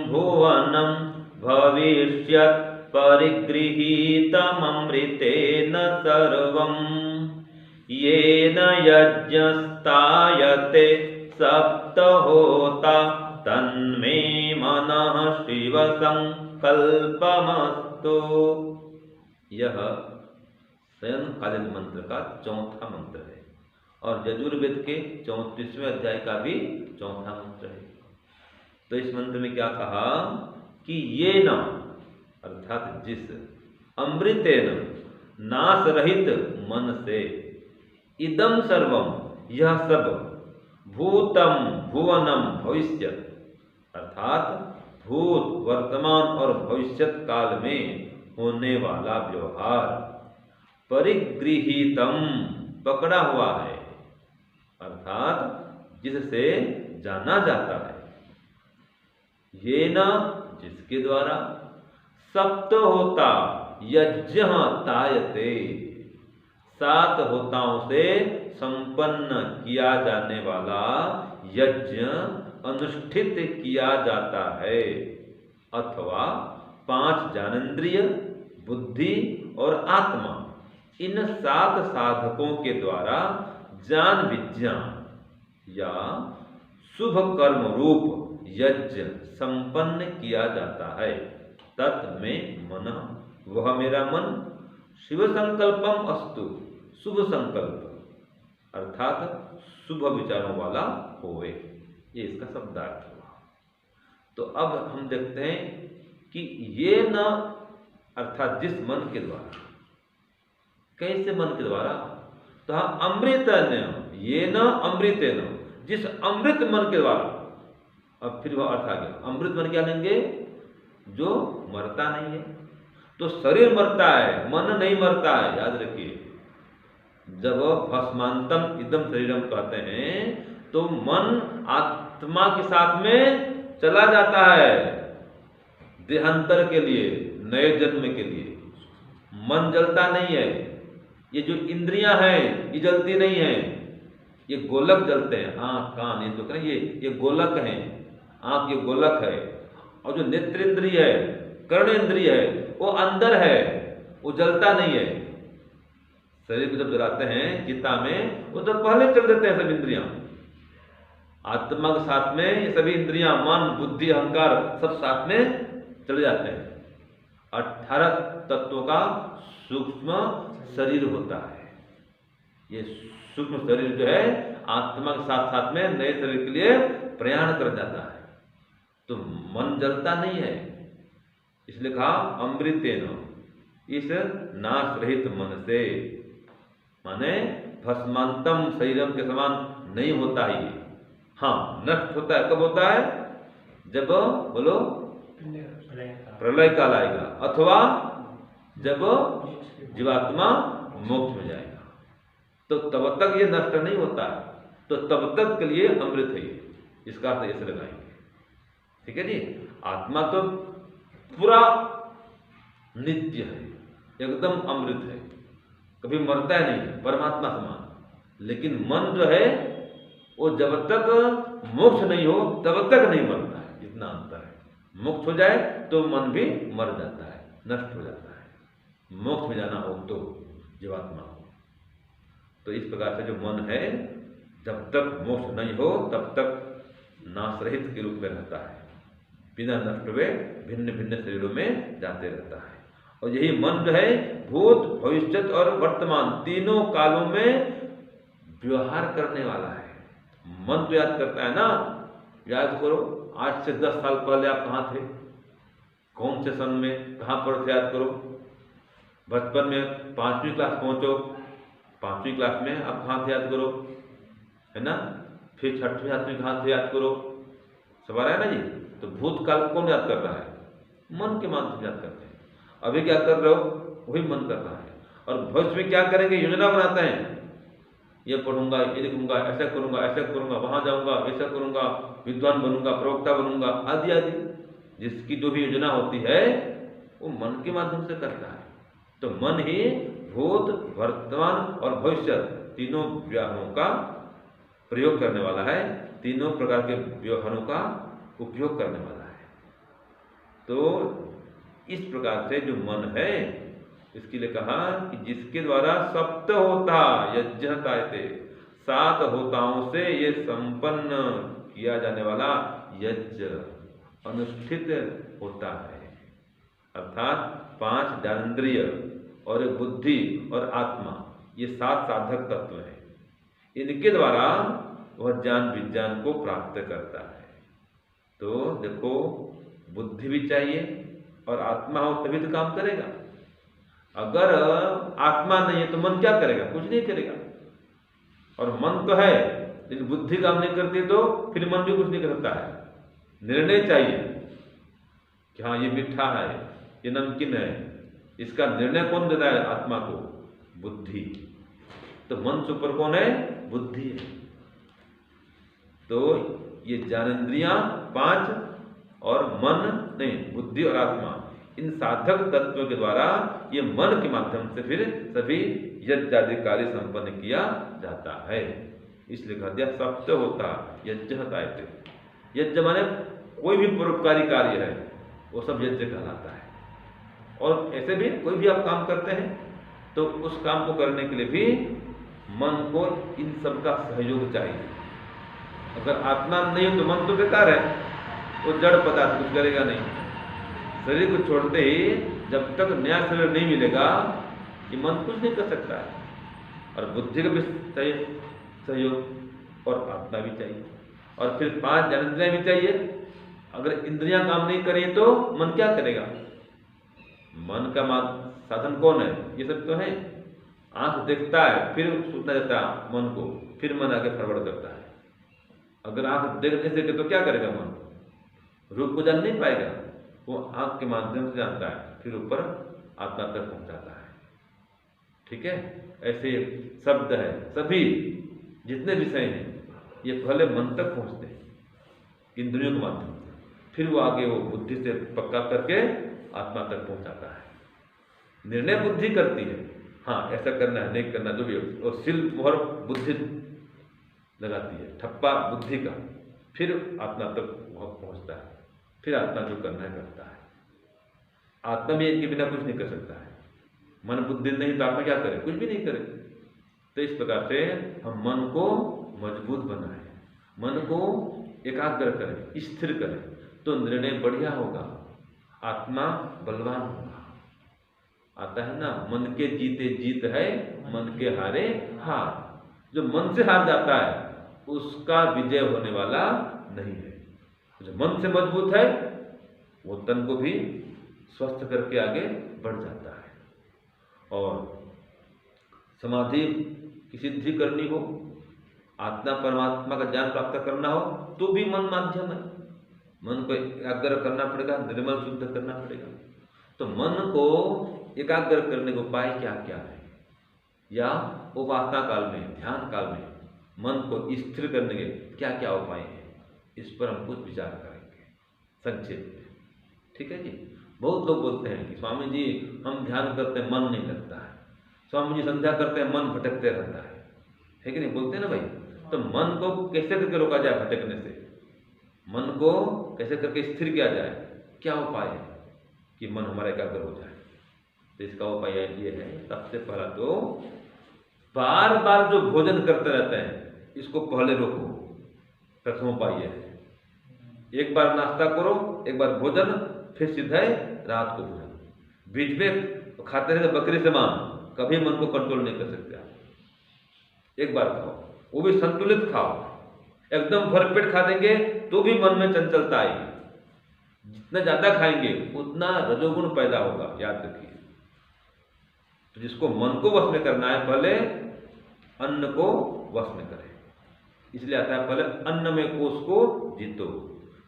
भुवनं भविष्यत् परिगृहीतममृतेन सर्वम् येन यज्ञस्तायते सप्तहोता तन्मे मनः शिव संकल्पमस्तु। यह शयनकालीन मंत्र का चौथा मंत्र है और यजुर्वेद के 34वें अध्याय का भी चौथा मंत्र है। तो इस मंत्र में क्या कहा कि ये न अर्थात जिस अमृतेन नाश रहित मन से इदम सर्वम यह सब भूतम भुवनम भविष्यत अर्थात भूत वर्तमान और भविष्यत काल में होने वाला व्यवहार परिगृहीतम पकड़ा हुआ है अर्थात जिससे जाना जाता है। ये न जिसके द्वारा सप्त होता यज्ञ तायते 7 होताओं से संपन्न किया जाने वाला यज्ञ अनुष्ठित किया जाता है अथवा 5 ज्ञानेंद्रिय बुद्धि और आत्मा इन 7 साधकों के द्वारा ज्ञान विज्ञान या शुभ कर्म रूप यज्ञ संपन्न किया जाता है। तत् में मन वह मेरा मन शिव संकल्पम अस्तु शुभ संकल्प अर्थात शुभ विचारों वाला होवे, ये इसका शब्दार्थ हुआ। तो अब हम देखते हैं कि ये न अर्थात जिस मन के द्वारा, कैसे मन के द्वारा, तो हाँ अमृत ये न अमृत न जिस अमृत मन के द्वारा। अब फिर वह अर्थ आ गया, अमृत मन क्या लेंगे जो मरता नहीं है। तो शरीर मरता है मन नहीं मरता है, याद रखिए। जब भस्मांतम इदम शरीरम कहते हैं तो मन आत्मा के साथ में चला जाता है देहांतर के लिए, नए जन्म के लिए। मन जलता नहीं है। ये जो इंद्रियां हैं ये जलती नहीं है, ये गोलक जलते हैं। आँख कान ये तो करें ये गोलक हैं, आँख ये गोलक है। और जो नेत्र इंद्रिय है कर्ण इंद्रिय है वो अंदर है, वो जलता नहीं है। शरीर को जब जलाते हैं चिता में वो तो पहले चल देते हैं सब इंद्रियां। आत्मा के साथ में ये सभी इंद्रियां मन बुद्धि अहंकार सब साथ में चले जाते हैं। 18 तत्वों का सूक्ष्म शरीर होता है। ये सूक्ष्म शरीर जो है आत्मा के साथ साथ में नए शरीर के लिए प्रयाण कर जाता है। तो मन जलता नहीं है, इसलिए कहा अमृतेन इस नाश रहित मन से, माने भस्मांतम शरीरम के समान नहीं होता ही। हाँ नष्ट होता है, कब होता है जब बोलो प्रलय काल आएगा अथवा जब जीवात्मा मोक्ष में जाएगा, तो तब तक ये नष्ट नहीं होता है। तो तब तक के लिए अमृत है ये, इसका अर्थ ऐसे लगाएंगे। ठीक है जी। आत्मा तो पूरा नित्य है, एकदम अमृत है, कभी मरता है नहीं, परमात्मा समान। लेकिन मन जो है वो जब तक मोक्ष नहीं हो तब तक नहीं मरता है, इतना अंतर है। मोक्ष हो जाए तो मन भी मर जाता है, नष्ट हो जाता है। मोक्ष में जाना हो तो जीवात्मा हो। तो इस प्रकार से जो मन है जब तक मोक्ष नहीं हो तब तक नाश रहित के रूप में रहता है, बिना नष्ट हुए भिन्न भिन्न शरीरों में जाते रहता है। और यही मन जो है भूत भविष्यत और वर्तमान तीनों कालों में व्यवहार करने वाला है। मन तो याद करता है ना, याद करो आज से 10 साल पहले आप कहाँ थे, कौन से सन में कहाँ पर थे, याद करो। बचपन में 5वीं क्लास पहुंचो, 5वीं क्लास में आप कहाँ थे, याद करो, है ना। फिर 6वीं 7वीं कहाँ थे, याद करो। सब आ रहा है ना जी। तो भूतकाल कौन याद कर रहा है, मन के माध्यम से याद करते हैं। अभी क्या कर रहे हो वही मन कर रहा है। और भविष्य में क्या करेंगे योजना बनाते हैं, ये पढ़ूंगा ये लिखूंगा ऐसा करूंगा वहां जाऊंगा ऐसा करूंगा, विद्वान बनूंगा प्रवक्ता बनूंगा आदि आदि। जिसकी जो भी योजना होती है वो मन के माध्यम से करता है। तो मन ही भूत वर्तमान और भविष्य तीनों व्यवहारों का प्रयोग करने वाला है, तीनों प्रकार के व्यवहारों का उपयोग करने वाला है। तो इस प्रकार से जो मन है, इसके लिए कहा कि जिसके द्वारा सप्त होता यज्ञ कायते, 7 होताओं से ये संपन्न किया जाने वाला यज्ञ अनुष्ठित होता है। अर्थात 5 ज्ञानेंद्रिय और एक बुद्धि और आत्मा, ये 7 साधक तत्व हैं। इनके द्वारा वह ज्ञान विज्ञान को प्राप्त करता है। तो देखो, बुद्धि भी चाहिए और आत्मा हो तभी तो काम करेगा। अगर आत्मा नहीं है तो मन क्या करेगा? कुछ नहीं करेगा। और मन तो है लेकिन बुद्धि काम नहीं करती तो फिर मन भी कुछ नहीं कर सकता है। निर्णय चाहिए कि हाँ ये मीठा है, ये नमकीन है, इसका निर्णय कौन देता है? आत्मा को, बुद्धि। तो मन से ऊपर कौन है? बुद्धि है। तो ये ज्ञानेंद्रियां 5 और मन नहीं, बुद्धि और आत्मा, इन साधक तत्वों के द्वारा ये मन के माध्यम से फिर सभी यज्ञ आदि कार्य संपन्न किया जाता है। इसलिए कहा दिया सप्त होता यज्ञ कायते। यज्ञ माने कोई भी परोपकारी कार्य है वो सब यज्ञ कहलाता है। और ऐसे भी कोई भी आप काम करते हैं तो उस काम को करने के लिए भी मन को इन सब का सहयोग चाहिए। अगर आत्मा नहीं हो तो मन तो बेकार है, वो जड़ पदार्थ कुछ करेगा नहीं। शरीर को छोड़ते ही जब तक नया शरीर नहीं मिलेगा ये मन कुछ नहीं कर सकता है। और बुद्धि का भी चाहिए सहयोग और आत्मा भी चाहिए और फिर 5 ज्ञानेंद्रियां भी चाहिए। अगर इंद्रियां काम नहीं करें तो मन क्या करेगा? मन का साधन कौन है? ये सब तो है। आंख देखता है फिर सूचना देता है मन को, फिर मन आगे फॉरवर्ड करता है। अगर आंख देख नहीं सके तो क्या करेगा मन? रूप को जान नहीं पाएगा, वो आंख के माध्यम से जानता है, फिर ऊपर आत्मा तक पहुंचाता है। ठीक है, ऐसे शब्द है, सभी जितने विषय हैं ये पहले मन तक पहुंचते हैं इंद्रियों के माध्यम से, फिर वो आगे वो बुद्धि से पक्का करके आत्मा तक पहुंचाता है। निर्णय बुद्धि करती है, हाँ ऐसा करना है नहीं करना जो भी, और सिल मोहर बुद्धि लगाती है, ठप्पा बुद्धि का, फिर आत्मा तक वह पहुंचता है, फिर आत्मा जो करना है करता है। आत्मा भी इनके बिना कुछ नहीं कर सकता है। मन बुद्धि नहीं तो आत्मा क्या करे? कुछ भी नहीं करे। तो इस प्रकार से हम मन को मजबूत बनाएं, मन को एकाग्र करें, स्थिर करें, तो निर्णय बढ़िया होगा, आत्मा बलवान होगा। आता है ना, मन के जीते जीत है, मन के हारे हार। जो मन से हार जाता है उसका विजय होने वाला नहीं है। जो मन से मजबूत है वो तन को भी स्वस्थ करके आगे बढ़ जाता है। और समाधि की सिद्धि करनी हो, आत्मा परमात्मा का ज्ञान प्राप्त करना हो तो भी मन माध्यम है। मन को एकाग्र करना पड़ेगा, निर्मल शुद्ध करना पड़ेगा। तो मन को एकाग्र करने के उपाय क्या क्या है, या उपासना काल में, ध्यान काल में मन को स्थिर करने के क्या क्या उपाय हैं, इस पर हम कुछ विचार करेंगे संक्षेप में। ठीक है जी। बहुत लोग बोलते हैं कि स्वामी जी हम ध्यान करते हैं मन नहीं लगता है, स्वामी जी संध्या करते हैं मन भटकते रहता है कि नहीं? बोलते हैं ना भाई। तो मन को कैसे करके रोका जाए भटकने से, मन को कैसे करके स्थिर किया जाए, क्या उपाय है कि मन हमारा एकाग्र हो जाए? तो इसका उपाय ये है, सबसे पहला तो बार बार जो भोजन करते रहते हैं इसको पहले रोको। प्रथम उपाय यह है, एक बार नाश्ता करो, एक बार भोजन, फिर सीधा रात को भोजन। बीच में खाते रहते बकरी से मांस, कभी मन को कंट्रोल नहीं कर सकते आप। एक बार खाओ, वो भी संतुलित खाओ। एकदम भरपेट खा देंगे तो भी मन में चंचलता आएगी। जितना ज्यादा खाएंगे उतना रजोगुण पैदा होगा, याद रखिए। तो जिसको मन को वश में करना है पहले अन्न को वश में करें। इसलिए आता है पहले अन्नमय कोश को जीतो,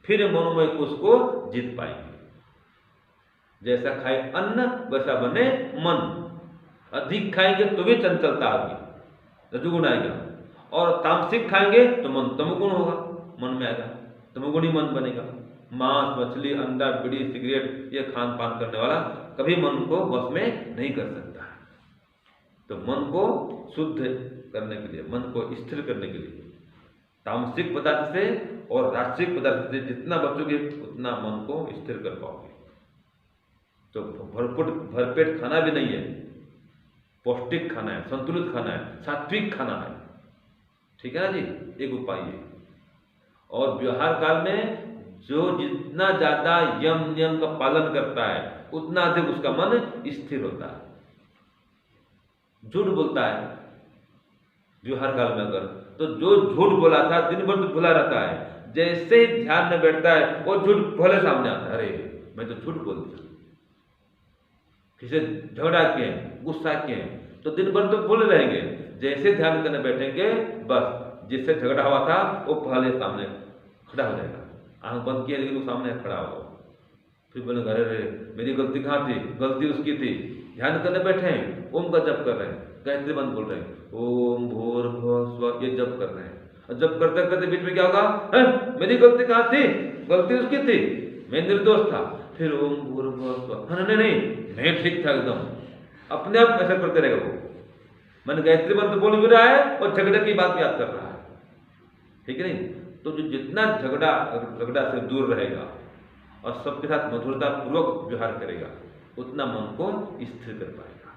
फिर मनोमय कोश को जीत पाएंगे। जैसा खाए अन्न वैसा बने मन। अधिक खाएंगे तो भी चंचलता आएगी, रजोगुण आएगा। और तामसिक खाएंगे तो मन तमोगुण होगा, मन में आएगा, तमोगुणी मन बनेगा। मांस, मछली, अंडा, बीड़ी, सिगरेट ये खान पान करने वाला कभी मन को वश में नहीं कर सकता है। तो मन को शुद्ध करने के लिए, मन को स्थिर करने के लिए तामसिक पदार्थ से और राजसिक पदार्थ से जितना बचोगे उतना मन को स्थिर कर पाओगे। तो भरपेट खाना भी नहीं है, पौष्टिक खाना है, संतुलित खाना है, सात्विक खाना है। ठीक है ना जी, एक उपाय है। और व्यवहार काल में जो जितना ज्यादा यम नियम का पालन करता है उतना अधिक उसका मन स्थिर होता है। झूठ बोलता है व्यवहार काल में अगर, तो जो झूठ बोला था दिन भर तो भुला रहता है, जैसे ही ध्यान में बैठता है वो झूठ भले सामने आता है, अरे मैं तो झूठ बोल दिया, किसी झगड़ा किए, गुस्सा किए, तो दिन भर तो भूल रहेंगे। जैसे ध्यान करने बैठेंगे बस जिससे झगड़ा हुआ था वो पहले सामने खड़ा हो जाएगा। आंख बंद किया लेकिन वो सामने खड़ा हो, फिर बोले अरे रे मेरी गलती कहाँ थी, गलती उसकी थी। ध्यान करने बैठे हैं, ओम का जप कर रहे हैं, गायत्री मंत्र बोल रहे हैं, ओम भूर्भुवः स्वः, ये जप कर रहे हैं। और जब करते करते बीच में क्या होगा, मेरी गलती कहाँ थी, गलती उसकी थी, मैं निर्दोष था। फिर ओम भूर्भुवः स्वः, नहीं मैं ठीक था एकदम, अपने आप ऐसा करते रहेगा वो। मैंने गायत्री मंत्र बोल भी रहा है और झगड़े की बात याद कर रहा है, ठीक है नहीं। तो जो जितना झगड़ा से दूर रहेगा और सबके साथ मधुरता पूर्वक व्यवहार करेगा उतना मन को स्थिर कर पाएगा।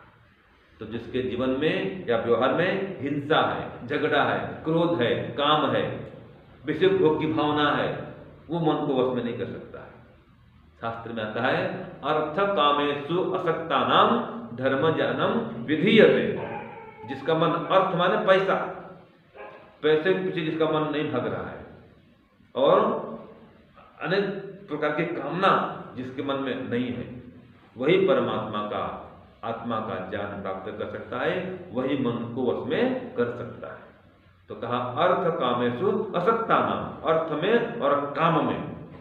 तो जिसके जीवन में या व्यवहार में हिंसा है, झगड़ा है, क्रोध है, काम है, विषय भोग की भावना है, वो मन को वश में नहीं कर सकता है। शास्त्र में आता है अर्थ कामेषु असक्तानाम धर्म ज्ञानम विधीयते। जिसका मन, अर्थ माने पैसा, पैसे के पीछे जिसका मन नहीं भाग रहा है और अनेक प्रकार की कामना जिसके मन में नहीं है, वही परमात्मा का, आत्मा का ज्ञान प्राप्त कर सकता है, वही मन को वश में कर सकता है। तो कहा अर्थ कामेषु असक्तानाम, अर्थ में और काम में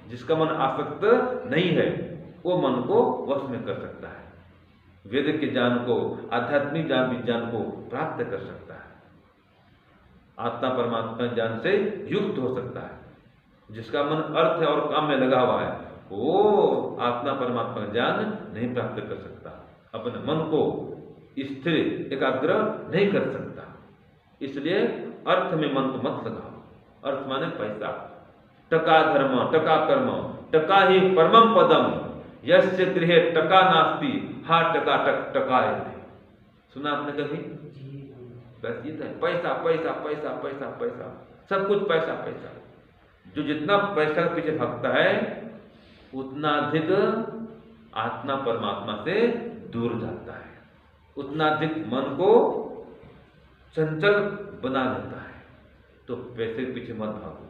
जिसका मन आसक्त नहीं है वो मन को वश में कर सकता है, वेद के ज्ञान को, आध्यात्मिक ज्ञान विज्ञान को प्राप्त कर सकता है, आत्मा परमात्मा ज्ञान से युक्त हो सकता है। जिसका मन अर्थ और काम में लगा हुआ है वो आत्मा परमात्मा ज्ञान नहीं प्राप्त कर सकता, अपने मन को स्थिर एकाग्र नहीं कर सकता। इसलिए अर्थ में मन को मत लगाओ। अर्थ माने पैसा, टका धर्म टका कर्म टका ही परमम पदम यस्य गृहे टका नास्ति हा टका टक टकायते। सुना आपने कभी? बस ये तो है, पैसा पैसा पैसा पैसा पैसा, सब कुछ पैसा पैसा। जो जितना पैसा के पीछे भागता है उतना अधिक आत्मा परमात्मा से दूर जाता है, उतना अधिक मन को चंचल बना देता है। तो पैसे के पीछे मत भागो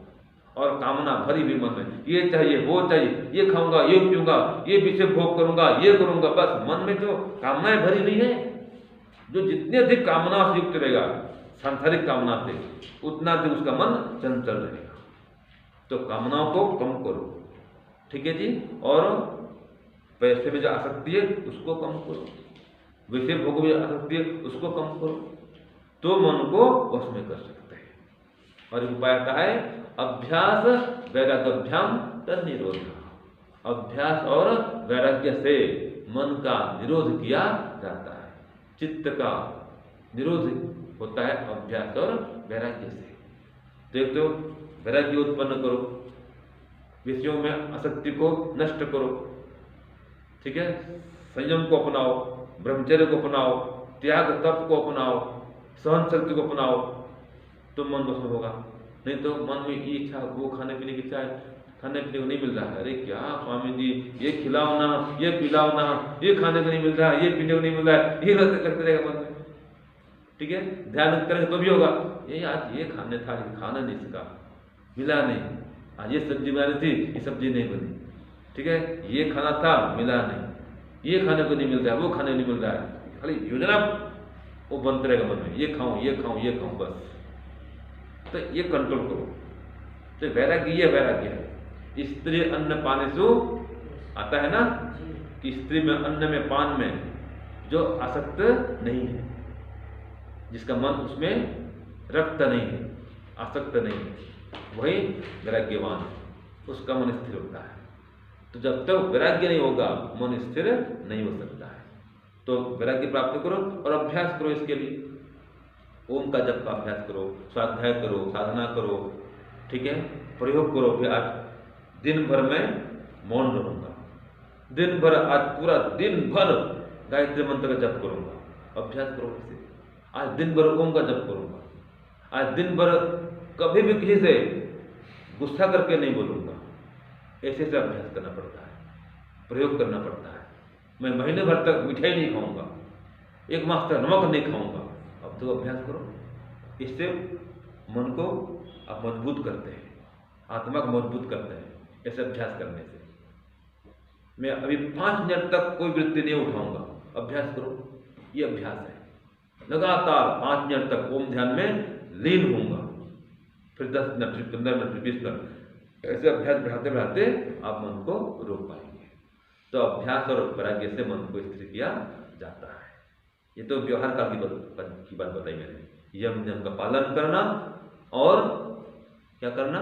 और कामना भरी हुई मन में, ये चाहिए वो चाहिए, ये खाऊंगा ये पीऊंगा ये विषय भोग करूंगा ये करूंगा, बस मन में जो कामनाएं भरी हुई है, जो जितनी अधिक कामना से युक्त रहेगा सांसारिक कामना से, उतना अधिक उसका मन चंचल रहेगा। तो कामनाओं को कम करो, ठीक है जी। और पैसे में जो आसक्ति है उसको कम करो, विषय भोग में आसक्ति है उसको कम करो, तो मन को वश में कर सकते हैं। और उपाय आता है अभ्यास वैराग्याभ्याम तन्निरोध। अभ्यास और वैराग्य से मन का निरोध किया जाता है, चित्त का निरोध होता है अभ्यास और वैराग्य से। तो एक तो वैराग्य उत्पन्न करो, विषयों में आसक्ति को नष्ट करो, ठीक है, संयम को अपनाओ, ब्रह्मचर्य को अपनाओ, त्याग तप को अपनाओ, सहन शक्ति को अपनाओ, तो मन वश में होगा। नहीं तो मन में ये इच्छा, वो खाने पीने की इच्छा है, खाने पीने को नहीं मिल रहा है, अरे क्या स्वामी जी ये खिलाओ ना, ये पिलाओ ना, ये खाने को नहीं मिल रहा है, ये पीने को नहीं मिल रहा है, ये लगते रहेगा मन में, ठीक है। ध्यान करेंगे तो भी होगा, ये आज ये खाने था, ये खाना नहीं इसका मिला नहीं, आज ये सब्जी बनानी थी ये सब्जी नहीं बनी, ठीक है, ये खाना था मिला नहीं, ये खाने को नहीं मिल रहा है, वो खाने नहीं मिल रहा है, खाली योजना वो बनते रहेगा मन में, ये खाऊं ये खाऊं ये खाऊं बस। तो ये कंट्रोल करो। तो वैराग्य ये वैराग्य है। स्त्री अन्न पाने से आता है ना कि स्त्री में अन्न में पान में जो आसक्त नहीं है, जिसका मन उसमें रक्त नहीं है, आसक्त नहीं है, वही वैराग्यवान, उसका मन स्थिर होता है। तो जब तक वैराग्य नहीं होगा मन स्थिर नहीं हो सकता है। तो वैराग्य प्राप्त करो और अभ्यास करो इसके लिए। ओम का जप का अभ्यास करो, स्वाध्याय करो, साधना करो, ठीक है, प्रयोग करो। फिर आज दिन भर में मौन रहूंगा, दिन भर, आज पूरा दिन भर गायत्री मंत्र का जप करूंगा, अभ्यास करो इसे। आज दिन भर ओम का जप करूंगा, आज दिन भर कभी भी किसी से गुस्सा करके नहीं बोलूंगा। ऐसे से अभ्यास करना पड़ता है, प्रयोग करना पड़ता है। मैं महीने भर तक मिठाई नहीं खाऊंगा, एक मास तक नमक नहीं खाऊंगा। अब तो अभ्यास करो, इससे मन को आप मजबूत करते हैं, आत्मा को मजबूत करते हैं ऐसे अभ्यास करने से। मैं अभी 5 मिनट तक कोई वृत्ति नहीं उठाऊंगा, अभ्यास करो, ये अभ्यास है। लगातार 5 मिनट तक ओम ध्यान में लीन होऊंगा, फिर 10 मिनट, फिर 15 मिनट, फिर 20 मिनट, ऐसे अभ्यास बढ़ाते बढ़ाते आप मन को रोक पाएंगे। तो अभ्यास और वैराग्य से मन को स्थिर किया जाता है। ये तो व्यवहार काल की बात बताई मैंने। यम नियम का पालन करना और क्या करना,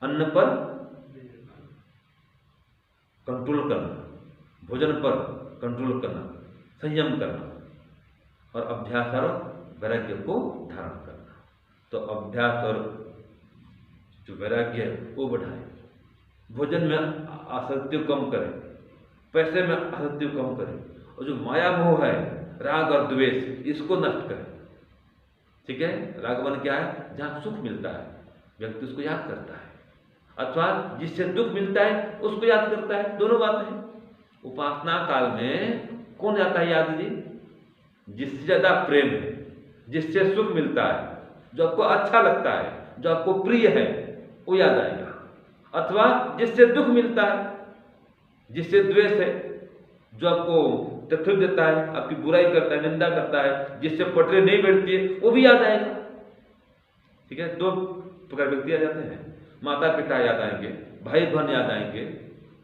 अन्न पर कंट्रोल करना, भोजन पर कंट्रोल करना, संयम करना, और अभ्यास और वैराग्य को धारण करना। तो अभ्यास और जो वैराग्य है वो बढ़ाए, भोजन में आसक्ति कम करें, पैसे में आसक्ति कम करें, और जो माया मोह है, राग और द्वेष, इसको नष्ट करें। ठीक है, रागवन क्या है, जहाँ सुख मिलता है व्यक्ति उसको याद करता है, अथवा जिससे दुख मिलता है उसको याद करता है, दोनों बातें हैं। उपासना काल में कौन जाता है याद जी, जिससे ज्यादा प्रेम है, जिससे सुख मिलता है, जो आपको अच्छा लगता है, जो आपको प्रिय है, वो याद आएगा। अथवा जिससे दुख मिलता है, जिससे द्वेष है, जो आपको तकलीफ देता है, आपकी बुराई करता है, निंदा करता है, जिससे पटरी नहीं बैठती है, वो भी याद आएगा। ठीक है, 2 प्रकार व्यक्ति आ जाते हैं, माता पिता याद आएंगे, भाई बहन याद आएंगे,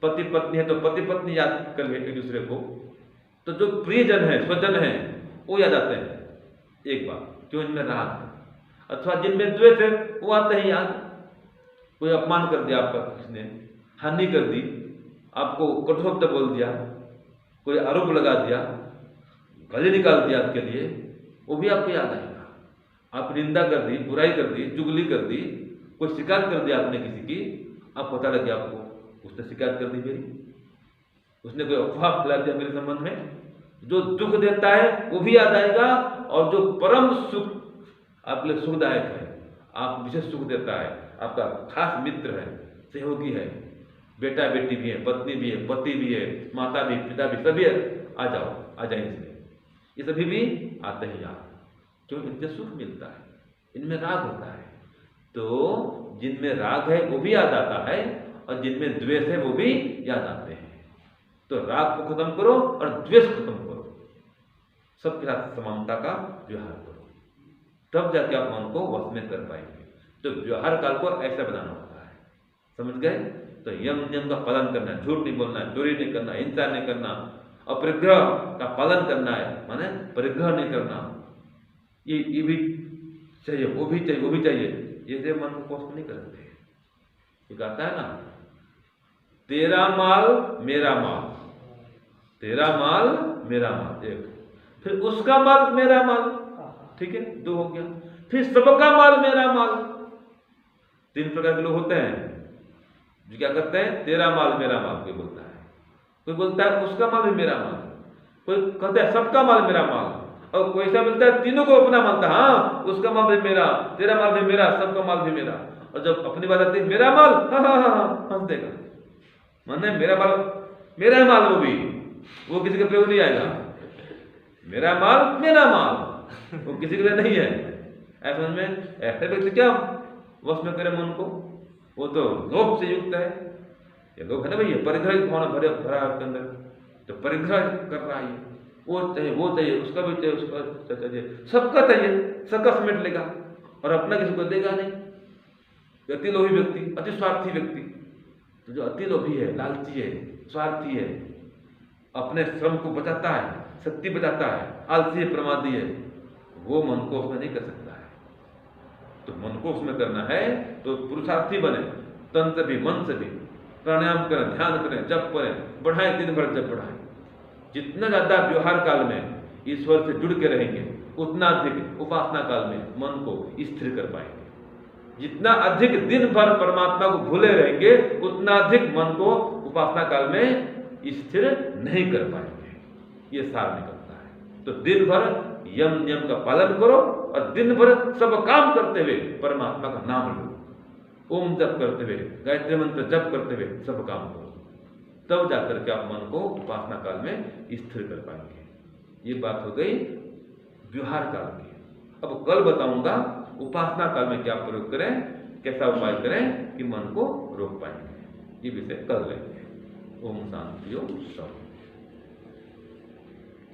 पति पत्नी है तो पति पत्नी याद कर एक दूसरे को, तो जो प्रियजन है, स्वजन है, वो याद आते हैं एक बार, क्यों, इनमें राग है। अथवा जिनमें द्वेष है वो आते हैं याद। कोई अपमान कर दिया आपका, किसने हानि कर दी, आपको कटु शब्द बोल दिया, कोई आरोप लगा दिया, गले निकाल दिया आपके लिए, वो भी आपको याद आएगा। आप निंदा कर दी, बुराई कर दी, चुगली कर दी, कोई शिकायत कर दिया आपने किसी की, आप पता लगे आपको उसने शिकायत कर दी मेरी, उसने कोई अफवाह फैला दिया मेरे संबंध में, जो दुख देता है वो भी याद आएगा। और जो परम सुख आपके लिए सुखदायक है, आप विशेष सुख देता है, आपका खास मित्र है, सहयोगी है, बेटा बेटी भी है, पत्नी भी है, पति भी है, माता भी, पिता भी, सभी आ जाओ, आ जाए इसमें, ये सभी भी आते हैं याद, क्यों, इनसे सुख मिलता है, इनमें राग होता है। तो जिनमें राग है वो भी याद आता है, और जिनमें द्वेष है वो भी याद आते हैं। तो राग को खत्म करो और द्वेष खत्म करो, सबके साथ समानता का व्यवहार करो, तब जाके आप मन को वश में कर पाएंगे। तो व्यवहार काल को ऐसा बनाना होता है, समझ गए। तो यम नियम का पालन करना है, झूठ नहीं बोलना है, चोरी नहीं करना, हिंसा नहीं करना, अपरिग्रह का पालन करना है, माने परिग्रह नहीं करना, ये भी चाहिए, वो भी चाहिए, वो भी चाहिए, ये से मन को कष्ट नहीं करते। ये कहता है ना, तेरा माल मेरा माल, तेरा माल मेरा माल, एक, फिर उसका माल मेरा माल, ठीक है, 2 हो गया, फिर सबका माल मेरा माल। 3 प्रकार के लोग होते हैं जो क्या करते हैं, तेरा माल मेरा माल, कोई बोलता है, कोई बोलता है उसका माल भी मेरा माल, कोई कहता है सबका माल मेरा माल, और कोई ऐसा मिलता है तीनों को अपना मानता है, हाँ उसका माल भी मेरा, तेरा माल भी मेरा, सबका माल भी मेरा। और जब अपनी बात आती है मेरा माल, हाँ हाँ हाँ हंस देगा, माने मेरा माल मेरा है माल, वो किसी के प्रयोग नहीं आएगा, मेरा माल मेरा माल, वो किसी के लिए नहीं है। ऐसे में ऐसे व्यक्ति क्या वश में करे मन को, वो तो लोभ से युक्त है, ये लोभ है ना भैया, परिग्रह भावना भरा है उसके अंदर, तो परिग्रह कर रहा है, वो चाहिए, वो चाहिए, उसका भी चाहिए, उसका चाहिए, सबका चाहिए, सबका समेट लेगा और अपना किसी को देगा नहीं। अति लोभी व्यक्ति, अति स्वार्थी व्यक्ति, तो जो अति लोभी है, लालची है, स्वार्थी है, अपने श्रम को बचाता है, शक्ति बचाता है, आलसी है, प्रमादी है, वो मन को उसमें नहीं कर सकता है। तो मन को उसमें करना है तो पुरुषार्थी बने, तन से भी मन से भी, प्राणायाम करें, ध्यान करें, जप करें, बढ़ाएं, दिन भर जप बढ़ाएं। जितना ज्यादा व्यवहार काल में ईश्वर से जुड़ के रहेंगे, उतना अधिक उपासना काल में मन को स्थिर कर पाएंगे। जितना अधिक दिन भर परमात्मा को भूले रहेंगे उतना अधिक मन को उपासना काल में स्थिर नहीं कर पाएंगे। ये सार निकलता है। तो दिन भर यम नियम का पालन करो और दिन भर सब काम करते हुए परमात्मा का नाम लो, ओम जप करते हुए, गायत्री मंत्र जप करते हुए सब काम करो, तब जाकर के आप मन को उपासना काल में स्थिर कर पाएंगे। ये बात हो गई व्यवहार काल की। अब कल बताऊंगा उपासना काल में क्या प्रयोग करें, कैसा उपाय करें कि मन को रोक पाएंगे। ये विषय कल लेंगे। ओम शांति ओम शांति।